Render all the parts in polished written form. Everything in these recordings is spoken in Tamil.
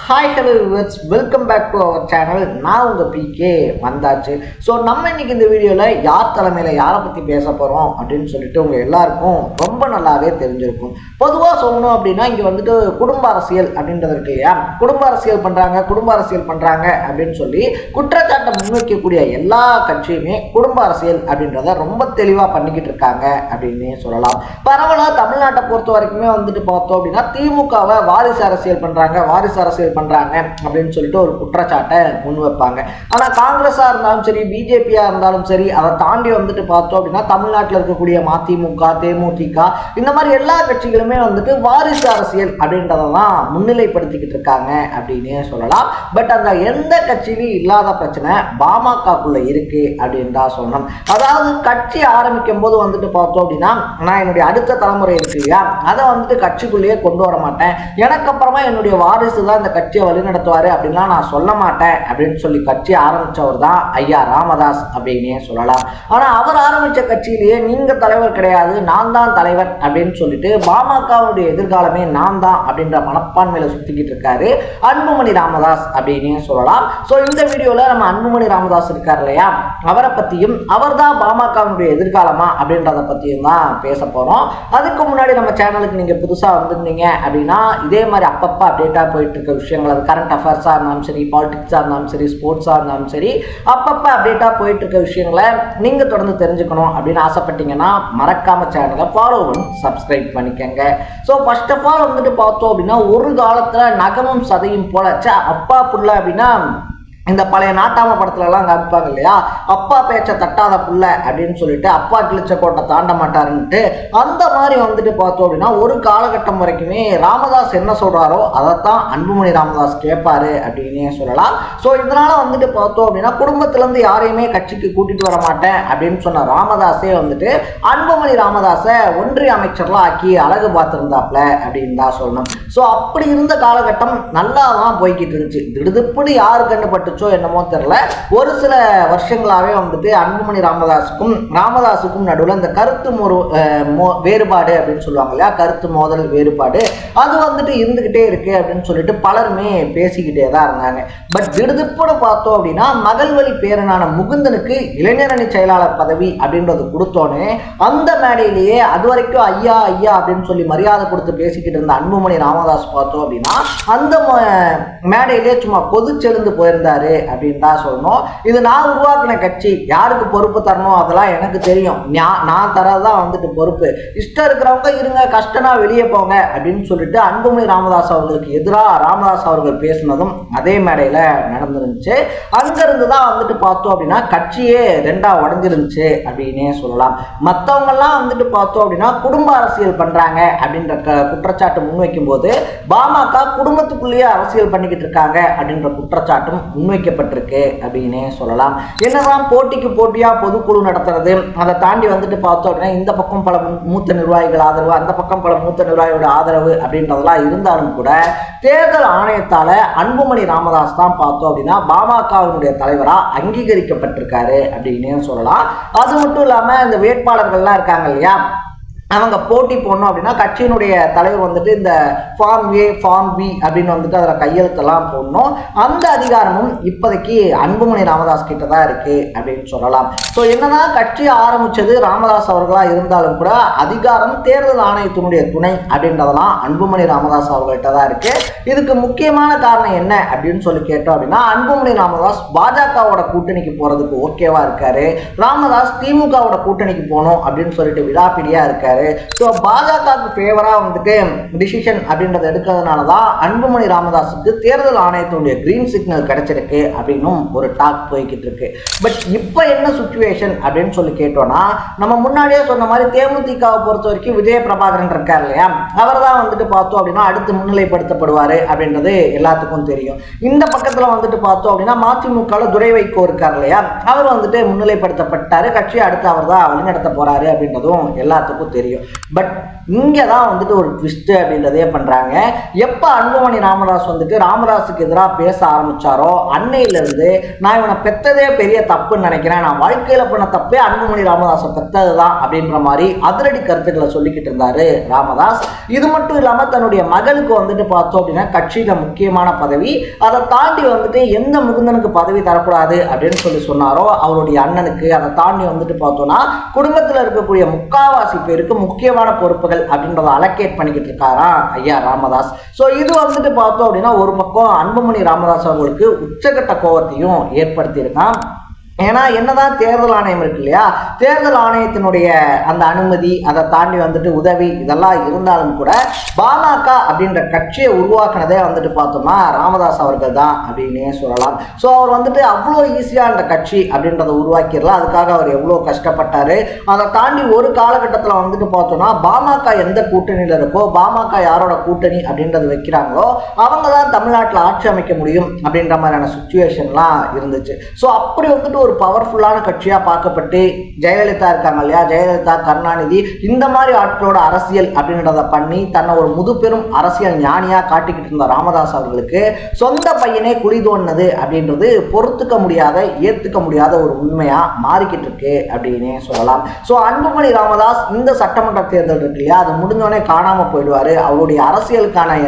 Hi hello viewers, welcome back to our channel. நான் உங்கள் பிகே வந்தாச்சு. ஸோ நம்ம இன்னைக்கு இந்த வீடியோவில் யார் தலைமையில் யாரை பற்றி பேச போகிறோம் அப்படின்னு சொல்லிட்டு உங்கள் எல்லாருக்கும் ரொம்ப நல்லாவே தெரிஞ்சிருக்கும். பொதுவாக சொல்லணும் அப்படின்னா இங்கே வந்துட்டு குடும்ப அரசியல் அப்படின்றது இருக்கு இல்லையா, குடும்ப அரசியல் பண்ணுறாங்க அப்படின்னு சொல்லி குற்றச்சாட்டை முன்வைக்கக்கூடிய எல்லா கட்சியுமே குடும்ப அரசியல் அப்படின்றத ரொம்ப தெளிவாக பண்ணிக்கிட்டு இருக்காங்க அப்படின்னு சொல்லலாம். பரவலாக தமிழ்நாட்டை பொறுத்த வரைக்குமே வந்துட்டு பார்த்தோம் அப்படின்னா திமுகவை வாரிசு அரசியல் பண்றாங்க அப்படின்னு சொல்லிட்டு ஒரு குற்றச்சாட்டை முன் வைப்பாங்க. ஆனா காங்கிரஸா இருந்தாலும் சரி, பிஜேபியா இருந்தாலும் சரி, அதை தாண்டி வந்துட்டு பார்த்தோம் அப்படின்னா தமிழ்நாட்டில் இருக்கக்கூடிய மதிமுக, தேமுதிக, இந்த மாதிரி எல்லா கட்சிகளுமே வந்துட்டு வாரிசு அரசியல் அப்படின்றதான் முன்னிலைப்படுத்திக்கிட்டு இருக்காங்க அப்படின்னு சொல்லலாம். பட் அந்த எந்த கட்சியிலும் இல்லாத பிரச்சனை பாமகக்குள்ள இருக்கு அப்படின்னு தான் சொல்லணும். அதாவது கட்சி ஆரம்பிக்கும் போது வந்துட்டு பார்த்தோம் அப்படின்னா நான் என்னுடைய அடுத்த தலைமுறை இருக்கு இல்லையா, அதை வந்துட்டு கட்சிக்குள்ளேயே கொண்டு வர மாட்டேன், எனக்கு அப்புறமா என்னுடைய வாரிசு தான் இந்த கட்சியை வழிநடத்துவாரு அப்படின்லாம் நான் சொல்ல மாட்டேன் அப்படின்னு சொல்லி கட்சி ஆரம்பிச்சவர் தான் ஐயா ராமதாஸ் அப்படின்னே சொல்லலாம். ஆனா அவர் ஆரம்பிச்ச கட்சியிலேயே நீங்க தலைவர் கிடையாது, நான் தான் தலைவர் அப்படின்னு சொல்லிட்டு பாமகவுடைய எதிர்காலமே நான் தான் அப்படின்ற மனப்பான்மையில சுத்திக்கிட்டு இருக்காரு அன்புமணி ராமதாஸ் அப்படின்னே சொல்லலாம். ஸோ இந்த வீடியோல நம்ம அன்புமணி ராமதாஸ் இருக்கார் இல்லையா, அவரை பத்தியும் அவர் தான் பாமகவுடைய எதிர்காலமா அப்படின்றத பத்தியும் தான் பேச போறோம். அதுக்கு முன்னாடி நம்ம சேனலுக்கு நீங்க புதுசா வந்திருந்தீங்க அப்படின்னா இதே மாதிரி அப்பப்ப அப்டேட்டா போயிட்டு இருக்க விஷயங்கள், அது கரண்ட் அஃபேர்ஸாக இருந்தாலும் சரி, பாலிடிக்ஸாக இருந்தாலும் சரி, ஸ்போர்ட்ஸாக இருந்தாலும் சரி, அப்பப்போ அப்டேட்டாக போயிட்டு இருக்க விஷயங்களை நீங்கள் தொடர்ந்து தெரிஞ்சுக்கணும் அப்படின்னு ஆசைப்பட்டீங்கன்னா மறக்காம சேனலை ஃபாலோ பண்ணி சப்ஸ்கிரைப் பண்ணிக்கங்க. ஸோ ஃபர்ஸ்ட் ஆஃப் ஆல் வந்துட்டு பார்த்தோம் அப்படின்னா ஒரு காலத்தில் நகமும் சதையும் போல அப்பா புள்ள அப்படின்னா இந்த பழைய நாட்டாம படத்துலலாம் காமிப்பாங்க இல்லையா, அப்பா பேச்ச தட்டாத புள்ள அப்படின்னு சொல்லிட்டு அப்பா கிழிச்ச கோட்டை தாண்ட மாட்டாருன்ட்டு, அந்த மாதிரி வந்துட்டு பார்த்தோம் அப்படின்னா ஒரு காலகட்டம் வரைக்குமே ராமதாஸ் என்ன சொல்றாரோ அதைத்தான் அன்புமணி ராமதாஸ் கேட்பாரு அப்படின்னே சொல்லலாம். ஸோ இதனால வந்துட்டு பார்த்தோம் அப்படின்னா குடும்பத்திலேருந்து யாரையுமே கட்சிக்கு கூட்டிட்டு வர மாட்டேன் அப்படின்னு சொன்ன ராமதாஸே வந்துட்டு அன்புமணி ராமதாஸை ஒன்றிய அமைச்சர்லாம் ஆக்கி அழகு பார்த்துருந்தாப்ல அப்படின்னு தான் சொல்லணும். ஸோ அப்படி இருந்த காலகட்டம் நல்லா தான் போய்கிட்டு இருந்துச்சு. திடுதிப்புன்னு யாரு கண்டுபட்டு என்னமோ தெரியல, ஒரு சில வருஷங்களாவே வந்துட்டு அன்புமணி ராமதாஸுக்கும் நடுவில் இந்த கருத்து வேறுபாடு அப்படின்னு சொல்லுவாங்க இல்லையா, கருத்து மோதல் வேறுபாடு, அது வந்துட்டு இருந்துகிட்டே இருக்கு அப்படின்னு சொல்லிட்டு பலருமே பேசிக்கிட்டே தான் இருந்தாங்க. பட் திடுதிப்புன்னு பார்த்தோம் அப்படின்னா மகள் வழி பேரனான முகுந்தனுக்கு இளைஞரணி செயலாளர் பதவி அப்படின்றது கொடுத்தோன்னே அந்த மேடையிலேயே அது வரைக்கும் ஐயா ஐயா அப்படின்னு சொல்லி மரியாதை கொடுத்து பேசிக்கிட்டு இருந்த அன்புமணி ராமதாஸ் பார்த்தோம் அப்படின்னா அந்த மேடையிலேயே சும்மா கொதிச்செழுந்து போயிருந்தாரு அப்படின்னு தான் சொல்லணும். இது நான் உருவாக்கின கட்சி, யாருக்கு பொறுப்பு தரணும் அதெல்லாம் எனக்கு தெரியும், நான் தரதான் வந்துட்டு பொறுப்பு, இஷ்டம் இருக்கிறவங்க இருங்க, கஷ்டம்னா வெளியே போங்க அப்படின்னு சொல்லிட்டு அன்புமணி ராமதாஸ் அவர்களுக்கு எதிராக ராமதாஸ் அவர்கள் பேசினதும் அதே மேடையில நடந்துருந்துச்சு. அங்கிருந்து தான் வந்துட்டு பார்த்தோம் அப்படின்னா கட்சியே ரெண்டா உடஞ்சிருந்துச்சு அப்படின்னே சொல்லலாம். மற்றவங்க எல்லாம் வந்துட்டு பார்த்தோம் அப்படின்னா குடும்ப அரசியல் பண்றாங்க அப்படின்ற குற்றச்சாட்டு முன்வைக்கும் போது பாமக குடும்பத்துக்குள்ளேயே அரசியல் பண்ணிக்கிட்டு இருக்காங்க அப்படின்ற குற்றச்சாட்டும் முன்வைக்கப்பட்டிருக்கு அப்படின்னே சொல்லலாம். என்னதான் போட்டிக்கு போட்டியா பொதுக்குழு நடத்துறது, அதை தாண்டி வந்துட்டு பார்த்தோம் அப்படின்னா இந்த பக்கம் பல மூத்த நிர்வாகிகள் ஆதரவு, அந்த பக்கம் பல மூத்த நிர்வாகிகளோட ஆதரவு அப்படின்றதெல்லாம் இருந்தாலும் கூட தேர்தல் ஆணையத்தால அன்புமணி ராமதாஸ் தான் பார்த்தோம் அப்படின்னா பாமகவினுடைய தலைவரா அங்கீகரிக்கப்பட்டிருக்காரு அப்படின்னே சொல்லலாம். அது மட்டும் இல்லாம இந்த வேட்பாளர்கள்லாம் இருக்காங்க இல்லையா, அவங்க போட்டி போடணும் அப்படின்னா கட்சியினுடைய தலைவர் வந்துட்டு இந்த ஃபார்ம் ஏ ஃபார்ம் பி அப்படின்னு வந்துட்டு அதில் கையெழுத்தெல்லாம் போடணும். அந்த அதிகாரமும் இப்போதைக்கு அன்புமணி ராமதாஸ் கிட்ட தான் இருக்கு அப்படின்னு சொல்லலாம். ஸோ என்னதான் கட்சி ஆரம்பிச்சது ராமதாஸ் அவர்களாக இருந்தாலும் கூட அதிகாரம் தேர்தல் ஆணையத்தினுடைய துணை அப்படின்றதெல்லாம் அன்புமணி ராமதாஸ் அவர்கள்ட்ட தான் இருக்கு. இதுக்கு முக்கியமான காரணம் என்ன அப்படின்னு சொல்லி கேட்டோம் அப்படின்னா அன்புமணி ராமதாஸ் பாஜகவோட கூட்டணிக்கு போறதுக்கு ஓகேவா இருக்காரு, ராமதாஸ் திமுகவோட கூட்டணிக்கு போகணும் அப்படின்னு சொல்லிட்டு விடாப்பிடியா இருக்காரு. ஸோ பாஜகவுக்கு ஃபேவரா வந்துட்டு டிசிஷன் அப்படின்றத எடுக்கிறதுனால தான் அன்புமணி ராமதாஸுக்கு தேர்தல் ஆணையத்தினுடைய கிரீன் சிக்னல் கிடைச்சிருக்கு அப்படின்னும் ஒரு டாக் போய்கிட்டு இருக்கு. பட் இப்போ என்ன சுச்சுவேஷன் அப்படின்னு சொல்லி கேட்டோம்னா நம்ம முன்னாடியே சொன்ன மாதிரி தேமுதிகவை பொறுத்த வரைக்கும் விஜய பிரபாகரன் இருக்கார் இல்லையா, அவர் தான் வந்துட்டு பார்த்தோம் அப்படின்னா அடுத்து முன்னிலைப்படுத்தப்படுவார் அப்படின்றது எல்லாத்துக்கும் தெரியும். இந்த பக்கத்தில் வந்துட்டு பார்த்தோம் அப்படின்னா மதிமுக துரை வைகோ இருக்கார் இல்லையா, அவர் வந்துட்டு முன்னிலைப்படுத்தப்பட்டாரு, கட்சி அடுத்து அவர் தான் வழிநடத்த போறாரு அப்படின்றதும் எல்லாத்துக்கும் தெரியும். தெரியும். பட் இங்கே தான் வந்துட்டு ஒரு ட்விஸ்ட் அப்படின்றதே பண்ணுறாங்க. எப்போ அன்புமணி ராமதாஸ் வந்துட்டு ராமதாஸுக்கு எதிராக பேச ஆரம்பித்தாரோ அன்னையிலேருந்து நான் இவனை பெற்றதே பெரிய தப்புன்னு நினைக்கிறேன், நான் வாழ்க்கையில் பண்ண தப்பே அன்புமணி ராமதாஸை பெற்றது தான் அப்படின்ற மாதிரி அதிரடி கருத்துக்களை சொல்லிக்கிட்டு இருந்தாரு ராமதாஸ். இது மட்டும் இல்லாமல் தன்னுடைய மகளுக்கு வந்துட்டு பார்த்தோம் அப்படின்னா கட்சியில் முக்கியமான பதவி, அதை தாண்டி வந்துட்டு எந்த முகுந்தனுக்கு பதவி தரக்கூடாது அப்படின்னு சொன்னாரோ அவருடைய அண்ணனுக்கு, அதை தாண்டி வந்துட்டு பார்த்தோம்னா குடும்பத்தில் இருக்கக்கூடிய முக்காவாசி பேருக்கு முக்கியமான பொறுப்புகள் அப்படின்றத அலோகேட் பண்ணிக்கிட்டு இருக்காராம் ஐயா ராமதாஸ். ஸோ இது வந்துட்டு பார்த்தோம் அப்படின்னா ஒரு பக்கம் அன்புமணி ராமதாஸ் அவர்களுக்கு உச்சகட்ட கோபத்தையும் ஏற்படுத்தி இருக்கான். ஏன்னா என்னதான் தேர்தல் ஆணையம் இருக்கு இல்லையா, தேர்தல் ஆணையத்தினுடைய அந்த அனுமதி, அதை தாண்டி வந்துட்டு உதவி இதெல்லாம் இருந்தாலும் கூட பாமக அப்படின்ற கட்சியை உருவாக்குனதே வந்துட்டு பார்த்தோம்னா ராமதாஸ் அவர்கள் தான் அப்படின்னே சொல்லலாம். ஸோ அவர் வந்துட்டு அவ்வளோ ஈஸியாக அந்த கட்சி அப்படின்றத உருவாக்கிடலாம். அதுக்காக அவர் எவ்வளோ கஷ்டப்பட்டாரு. அதை தாண்டி ஒரு காலகட்டத்தில் வந்துட்டு பார்த்தோம்னா பாமக எந்த கூட்டணியில் இருக்கோ, பாமக யாரோட கூட்டணி அப்படின்றது வைக்கிறாங்களோ அவங்க தான் தமிழ்நாட்டில் ஆட்சி அமைக்க முடியும் அப்படின்ற மாதிரியான சுச்சுவேஷன்லாம் இருந்துச்சு. ஸோ அப்படி வந்துட்டு ஒரு பவர்ஃபுல்லான கட்சியா பார்க்கப்பட்டு ஜெயலலிதா இருக்காங்க இல்லையா, ஜெயலலிதா, கருணாநிதி இந்த மாதிரி ஆட்களோட அரசியல் அப்படின்றத பண்ணி தன்னை ஒரு முதுபெரும் அரசியல் ஞானியா காட்டிக்கிட்டு இருந்த ராமதாஸ் அவர்களுக்கு சொந்த பையனே குழி தோண்டினது அப்படின்றது பொறுத்துக்க முடியாத, ஏத்துக்க முடியாத ஒரு உண்மையா மாறிக்கிட்டு இருக்கு அப்படின்னே சொல்லலாம். ஸோ அன்புமணி ராமதாஸ் இந்த சட்டமன்ற தேர்தல் இருக்கு இல்லையா, அது முடிஞ்சோடனே காணாம போயிடுவாரு. அவருடைய அரசியலுக்கான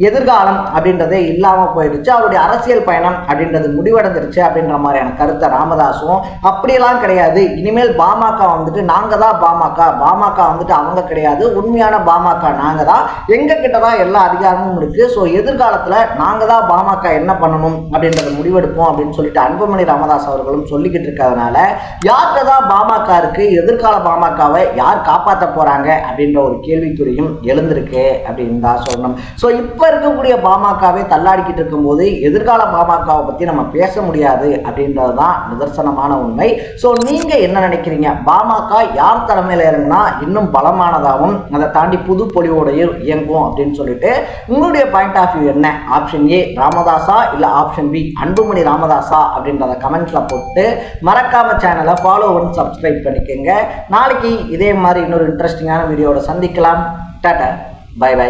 எதிர்காலம் அப்படின்றதே இல்லாமல் போயிடுச்சு, அவருடைய அரசியல் பயணம் அப்படின்றது முடிவடைஞ்சிருச்சு அப்படின்ற மாதிரியான கருத்தை ராமதாஸும் அப்படியெல்லாம் கிடையாது, இனிமேல் பாமக வந்துட்டு நாங்கள் தான் பாமக வந்துட்டு அவங்க கிடையாது, உண்மையான பாமக நாங்கள் தான், எங்கள் கிட்ட தான் எல்லா அதிகாரமும் இருக்குது. ஸோ எதிர்காலத்தில் நாங்கள் தான் பாமக என்ன பண்ணணும் அப்படின்றத முடிவெடுப்போம் அப்படின்னு சொல்லிட்டு அன்புமணி ராமதாஸ் அவர்களும் சொல்லிக்கிட்டு இருக்கிறதுனால யார்கிட்ட தான் பாமக இருக்குது, எதிர்கால பாமகவை யார் காப்பாற்ற போகிறாங்க அப்படின்ற ஒரு கேள்விக்குறியும் எழுந்திருக்கு அப்படின்னு தான் சொல்லணும். ஸோ இப்போ இருக்கக்கூடிய பாமகவே தள்ளாடிக்கிட்டு இருக்கும்போது எதிர்கால பாமகவை பற்றி நம்ம பேச முடியாது அப்படின்றது தான் நிதர்சனமான உண்மை. ஸோ நீங்கள் என்ன நினைக்கிறீங்க? பாமக யார் தலைமையில் இறங்குனா இன்னும் பலமானதாகவும் அதை தாண்டி புது பொலிவோடையும் இயங்கும் அப்படின்னு சொல்லிட்டு உங்களுடைய பாயிண்ட் ஆஃப் வியூ என்ன? ஆப்ஷன் ஏ ராமதாஸா இல்லை ஆப்ஷன் பி அன்புமணி ராமதாஸா அப்படின்றத கமெண்ட்ஸ்ல போட்டு மறக்காம சேனலை ஃபாலோ பண்ணி சப்ஸ்கிரைப் பண்ணிக்கோங்க. நாளைக்கு இதே மாதிரி இன்னொரு இன்ட்ரெஸ்டிங்கான வீடியோட சந்திக்கலாம். Tata, bye by.